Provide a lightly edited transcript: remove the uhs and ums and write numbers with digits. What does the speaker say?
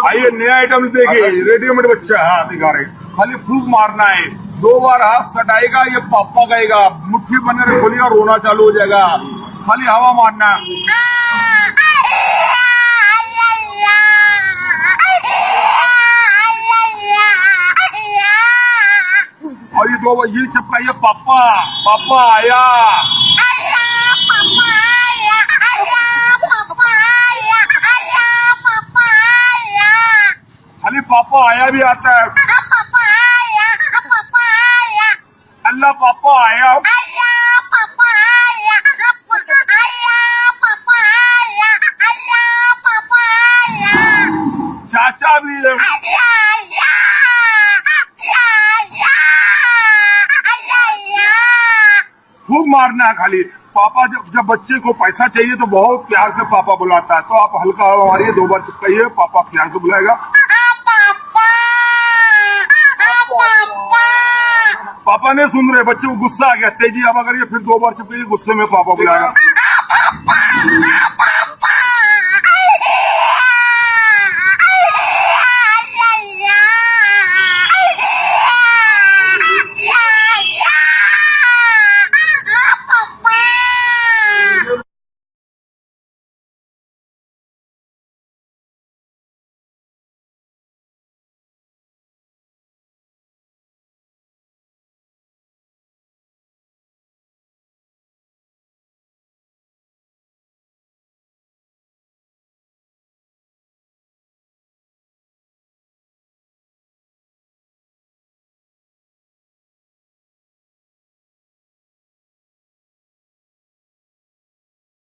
आइए नया आइटम देखिए, रेडीमेड बच्चा हाथ दिखा रहे, खाली फूंक मारना है, 2 बार हाथ सटाएगा, ये पापा कहेगा, मुट्ठी बने खोलिएगा, रोना चालू हो जाएगा, खाली हवा मारना। और ये 2 बार ये चपकाइए, पापा पापा आया, खाली पापा आया भी आता है, अल्लाह पापा आया, चाचा भी है, खूब मारना है खाली। पापा जब बच्चे को पैसा चाहिए तो बहुत प्यार से पापा बुलाता है, तो आप हल्का हवा मारिए, 2 बार चिपकाइए, पापा प्यार से बुलाएगा। पापा नहीं सुन रहे, बच्चे को गुस्सा आ गया, तेजी हवा करिए, फिर 2 बार चिपकाइए, गुस्से में पापा बुलाएगा।